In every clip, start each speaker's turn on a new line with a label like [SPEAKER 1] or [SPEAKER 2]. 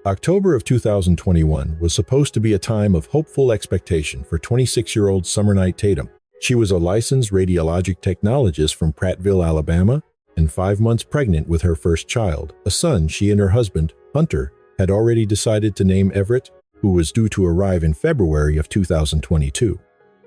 [SPEAKER 1] October of 2021 was supposed to be a time of hopeful expectation for 26-year-old Summer Tatum. She was a licensed radiologic technologist from Prattville, Alabama, and 5 months pregnant with her first child, a son she and her husband, Hunter, had already decided to name Everett, who was due to arrive in February of 2022.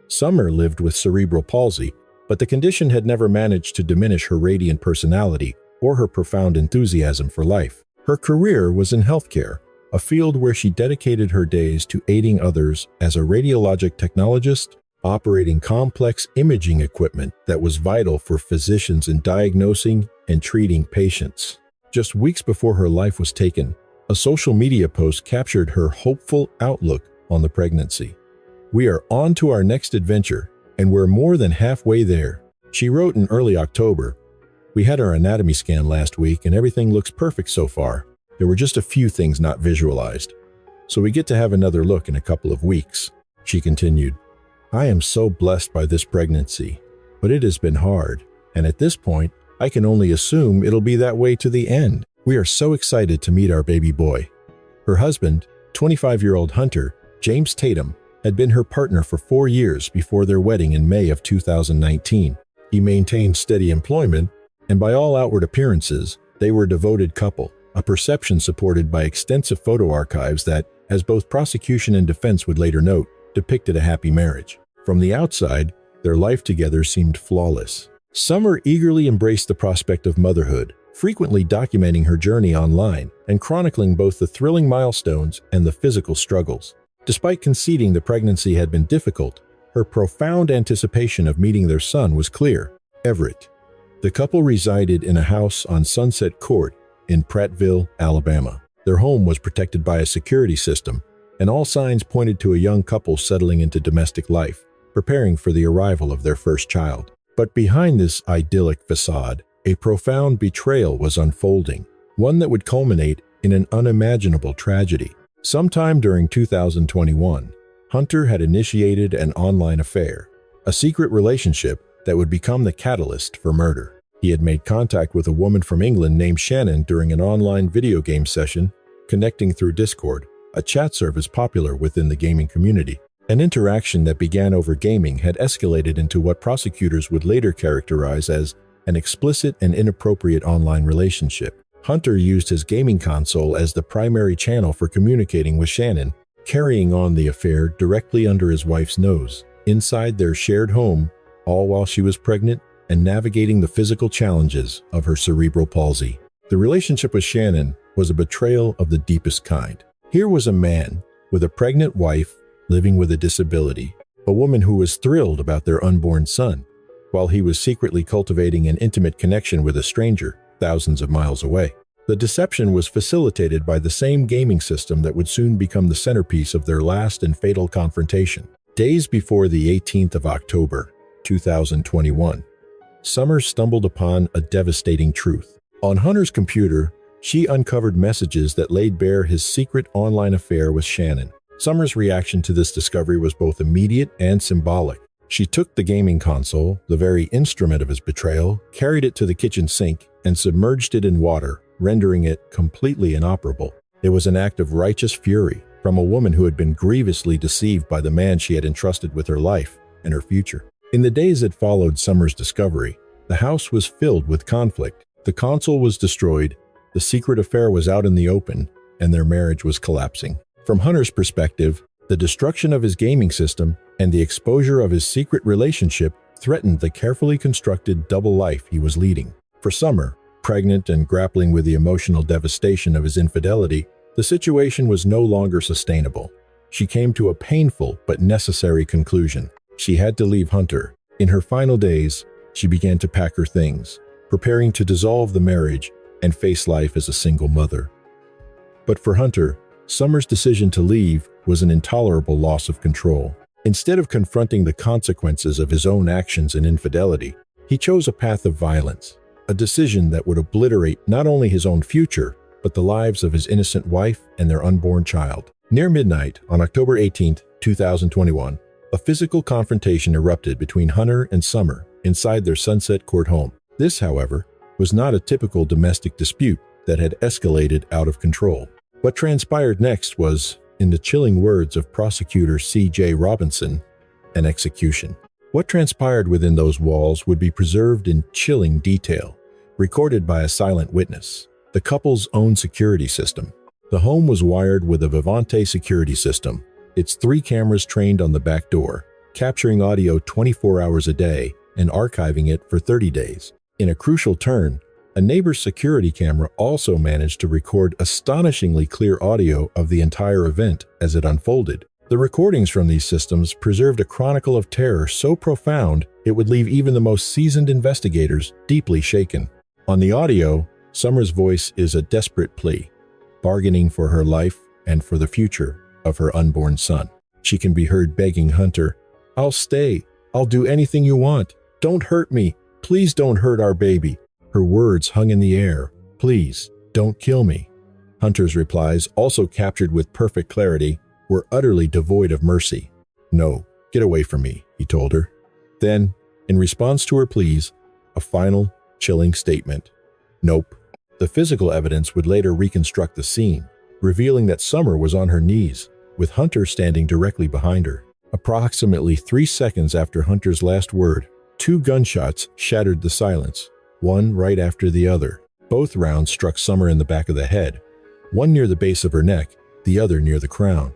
[SPEAKER 1] Summer lived with cerebral palsy, but the condition had never managed to diminish her radiant personality or her profound enthusiasm for life. Her career was in healthcare, a field where she dedicated her days to aiding others as a radiologic technologist, operating complex imaging equipment that was vital for physicians in diagnosing and treating patients. Just weeks before her life was taken, a social media post captured her hopeful outlook on the pregnancy. "We are on to our next adventure, and we're more than halfway there," she wrote in early October. "We had our anatomy scan last week and everything looks perfect so far. There were just a few things not visualized. So we get to have another look in a couple of weeks," she continued. "I am so blessed by this pregnancy, but it has been hard, and at this point, I can only assume it'll be that way to the end. We are so excited to meet our baby boy." Her husband, 25-year-old Hunter, James Tatum, had been her partner for 4 years before their wedding in May of 2019. He maintained steady employment, and by all outward appearances, they were a devoted couple, a perception supported by extensive photo archives that, as both prosecution and defense would later note, depicted a happy marriage. From the outside, their life together seemed flawless. Summer eagerly embraced the prospect of motherhood, frequently documenting her journey online and chronicling both the thrilling milestones and the physical struggles. Despite conceding the pregnancy had been difficult, her profound anticipation of meeting their son was clear. Everett. The couple resided in a house on Sunset Court in Prattville, Alabama. Their home was protected by a security system, and all signs pointed to a young couple settling into domestic life, preparing for the arrival of their first child. But behind this idyllic facade, a profound betrayal was unfolding, one that would culminate in an unimaginable tragedy. Sometime during 2021, Hunter had initiated an online affair, a secret relationship that would become the catalyst for murder. He had made contact with a woman from England named Shannon during an online video game session, connecting through Discord, a chat service popular within the gaming community. An interaction that began over gaming had escalated into what prosecutors would later characterize as an explicit and inappropriate online relationship. Hunter used his gaming console as the primary channel for communicating with Shannon, carrying on the affair directly under his wife's nose, inside their shared home, all while she was pregnant and navigating the physical challenges of her cerebral palsy. The relationship with Shannon was a betrayal of the deepest kind. Here was a man with a pregnant wife living with a disability, a woman who was thrilled about their unborn son, while he was secretly cultivating an intimate connection with a stranger thousands of miles away. The deception was facilitated by the same gaming system that would soon become the centerpiece of their last and fatal confrontation. Days before the 18th of October, 2021, Summer stumbled upon a devastating truth. On Hunter's computer, she uncovered messages that laid bare his secret online affair with Shannon. Summer's reaction to this discovery was both immediate and symbolic. She took the gaming console, the very instrument of his betrayal, carried it to the kitchen sink, and submerged it in water, rendering it completely inoperable. It was an act of righteous fury from a woman who had been grievously deceived by the man she had entrusted with her life and her future. In the days that followed Summer's discovery, the house was filled with conflict. The console was destroyed, the secret affair was out in the open, and their marriage was collapsing. From Hunter's perspective, the destruction of his gaming system and the exposure of his secret relationship threatened the carefully constructed double life he was leading. For Summer, pregnant and grappling with the emotional devastation of his infidelity, the situation was no longer sustainable. She came to a painful but necessary conclusion. She had to leave Hunter. In her final days, she began to pack her things, preparing to dissolve the marriage and face life as a single mother. But for Hunter, Summer's decision to leave was an intolerable loss of control. Instead of confronting the consequences of his own actions and infidelity, he chose a path of violence, a decision that would obliterate not only his own future, but the lives of his innocent wife and their unborn child. Near midnight on October 18, 2021, a physical confrontation erupted between Hunter and Summer inside their Sunset Court home. This, however, was not a typical domestic dispute that had escalated out of control. What transpired next was, in the chilling words of prosecutor C.J. Robinson, an execution. What transpired within those walls would be preserved in chilling detail, recorded by a silent witness, the couple's own security system. The home was wired with a Vivante security system, its 3 cameras trained on the back door, capturing audio 24 hours a day and archiving it for 30 days. In a crucial turn, a neighbor's security camera also managed to record astonishingly clear audio of the entire event as it unfolded. The recordings from these systems preserved a chronicle of terror so profound it would leave even the most seasoned investigators deeply shaken. On the audio, Summer's voice is a desperate plea, bargaining for her life and for the future of her unborn son. She can be heard begging Hunter, "I'll stay. I'll do anything you want. Don't hurt me. Please don't hurt our baby." Her words hung in the air. "Please, don't kill me." Hunter's replies, also captured with perfect clarity, were utterly devoid of mercy. "No, get away from me," he told her. Then, in response to her pleas, a final, chilling statement. "Nope." The physical evidence would later reconstruct the scene, revealing that Summer was on her knees, with Hunter standing directly behind her. Approximately 3 seconds after Hunter's last word, 2 gunshots shattered the silence, one right after the other. Both rounds struck Summer in the back of the head, one near the base of her neck, the other near the crown.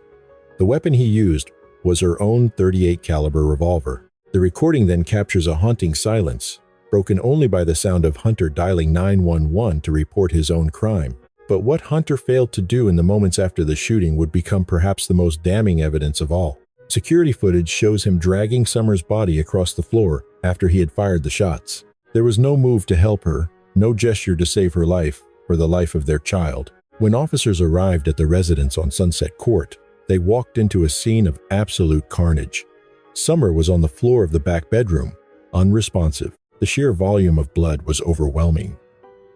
[SPEAKER 1] The weapon he used was her own .38 caliber revolver. The recording then captures a haunting silence, broken only by the sound of Hunter dialing 911 to report his own crime. But what Hunter failed to do in the moments after the shooting would become perhaps the most damning evidence of all. Security footage shows him dragging Summer's body across the floor after he had fired the shots. There was no move to help her, no gesture to save her life or the life of their child. When officers arrived at the residence on Sunset Court, they walked into a scene of absolute carnage. Summer was on the floor of the back bedroom, unresponsive. The sheer volume of blood was overwhelming.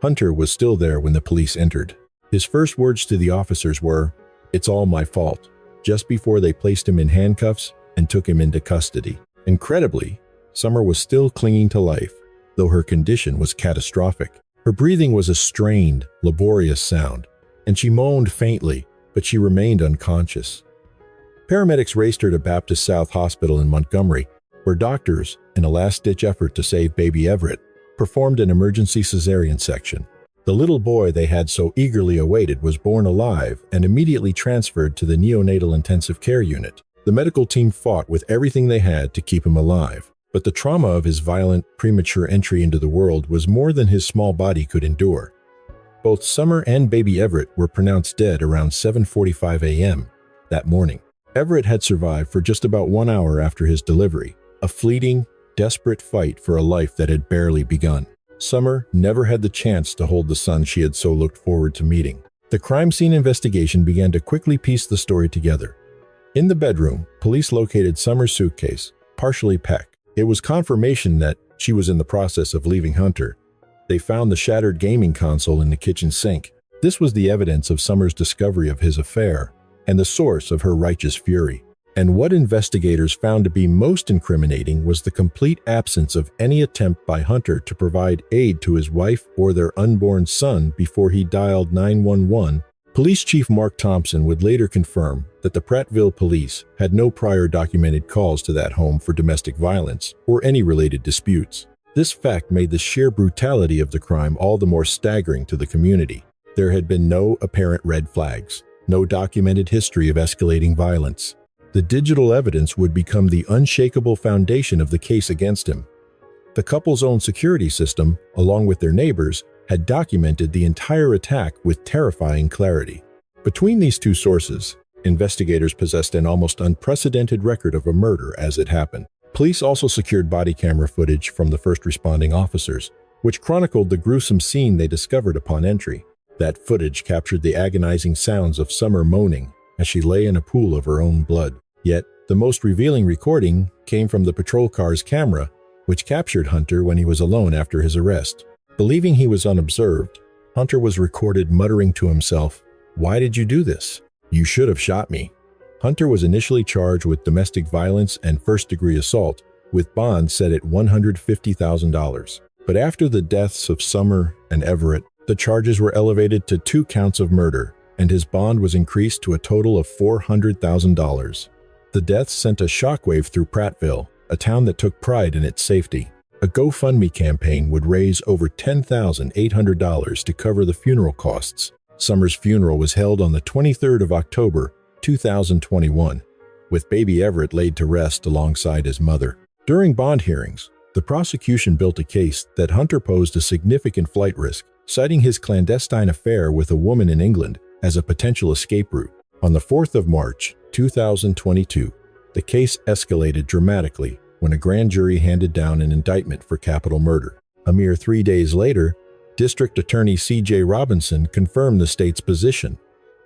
[SPEAKER 1] Hunter was still there when the police entered. His first words to the officers were, "It's all my fault," just before they placed him in handcuffs and took him into custody. Incredibly, Summer was still clinging to life, though her condition was catastrophic. Her breathing was a strained, laborious sound, and she moaned faintly, but she remained unconscious. Paramedics raced her to Baptist South Hospital in Montgomery, where doctors, in a last-ditch effort to save baby Everett, performed an emergency cesarean section. The little boy they had so eagerly awaited was born alive and immediately transferred to the neonatal intensive care unit. The medical team fought with everything they had to keep him alive, but the trauma of his violent, premature entry into the world was more than his small body could endure. Both Summer and baby Everett were pronounced dead around 7:45 a.m. that morning. Everett had survived for just about 1 hour after his delivery, a fleeting, desperate fight for a life that had barely begun. Summer never had the chance to hold the son she had so looked forward to meeting. The crime scene investigation began to quickly piece the story together. In the bedroom, police located Summer's suitcase, partially packed. It was confirmation that she was in the process of leaving Hunter. They found the shattered gaming console in the kitchen sink. This was the evidence of Summer's discovery of his affair and the source of her righteous fury. And what investigators found to be most incriminating was the complete absence of any attempt by Hunter to provide aid to his wife or their unborn son before he dialed 911. Police Chief Mark Thompson would later confirm that the Prattville police had no prior documented calls to that home for domestic violence or any related disputes. This fact made the sheer brutality of the crime all the more staggering to the community. There had been no apparent red flags, no documented history of escalating violence. The digital evidence would become the unshakable foundation of the case against him. The couple's own security system, along with their neighbors, had documented the entire attack with terrifying clarity. Between these two sources, investigators possessed an almost unprecedented record of a murder as it happened. Police also secured body camera footage from the first responding officers, which chronicled the gruesome scene they discovered upon entry. That footage captured the agonizing sounds of Summer moaning as she lay in a pool of her own blood. Yet, the most revealing recording came from the patrol car's camera, which captured Hunter when he was alone after his arrest. Believing he was unobserved, Hunter was recorded muttering to himself, "Why did you do this? You should have shot me." Hunter was initially charged with domestic violence and first-degree assault, with bond set at $150,000. But after the deaths of Summer and Everett, the charges were elevated to 2 counts of murder, and his bond was increased to a total of $400,000. The deaths sent a shockwave through Prattville, a town that took pride in its safety. A GoFundMe campaign would raise over $10,800 to cover the funeral costs. Summer's funeral was held on the 23rd of October, 2021, with baby Everett laid to rest alongside his mother. During bond hearings, the prosecution built a case that Hunter posed a significant flight risk, citing his clandestine affair with a woman in England as a potential escape route. On the 4th of March, 2022, the case escalated dramatically when a grand jury handed down an indictment for capital murder. A mere 3 days later, District Attorney C.J. Robinson confirmed the state's position,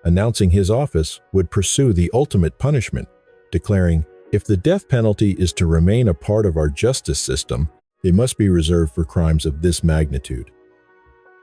[SPEAKER 1] announcing his office would pursue the ultimate punishment, declaring, "If the death penalty is to remain a part of our justice system, it must be reserved for crimes of this magnitude."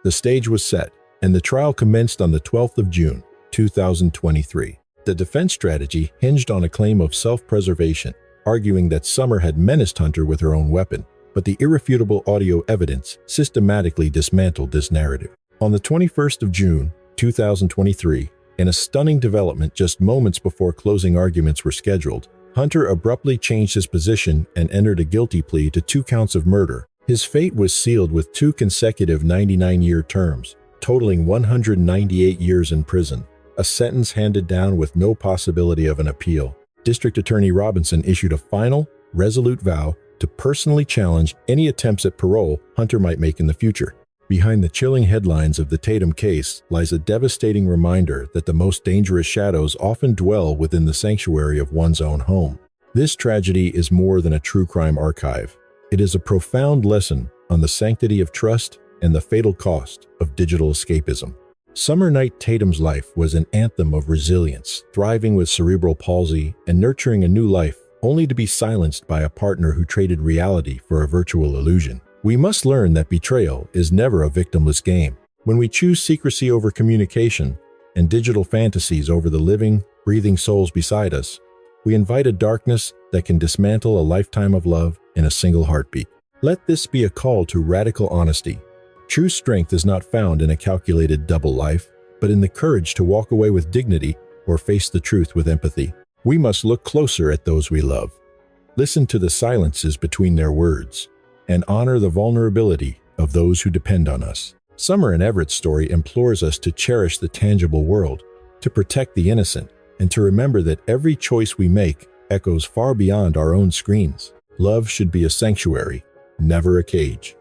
[SPEAKER 1] The stage was set, and the trial commenced on the 12th of June, 2023. The defense strategy hinged on a claim of self-preservation, arguing that Summer had menaced Hunter with her own weapon, but the irrefutable audio evidence systematically dismantled this narrative. On the 21st of June, 2023, in a stunning development just moments before closing arguments were scheduled, Hunter abruptly changed his position and entered a guilty plea to 2 counts of murder. His fate was sealed with 2 consecutive 99-year terms, totaling 198 years in prison, a sentence handed down with no possibility of an appeal. District Attorney Robinson issued a final, resolute vow to personally challenge any attempts at parole Hunter might make in the future. Behind the chilling headlines of the Tatum case lies a devastating reminder that the most dangerous shadows often dwell within the sanctuary of one's own home. This tragedy is more than a true crime archive. It is a profound lesson on the sanctity of trust and the fatal cost of digital escapism. Summer Tatum's life was an anthem of resilience, thriving with cerebral palsy and nurturing a new life, only to be silenced by a partner who traded reality for a virtual illusion. We must learn that betrayal is never a victimless game. When we choose secrecy over communication and digital fantasies over the living, breathing souls beside us, we invite a darkness that can dismantle a lifetime of love in a single heartbeat. Let this be a call to radical honesty. True strength is not found in a calculated double life, but in the courage to walk away with dignity or face the truth with empathy. We must look closer at those we love, listen to the silences between their words, and honor the vulnerability of those who depend on us. Summer and Everett's story implores us to cherish the tangible world, to protect the innocent, and to remember that every choice we make echoes far beyond our own screens. Love should be a sanctuary, never a cage.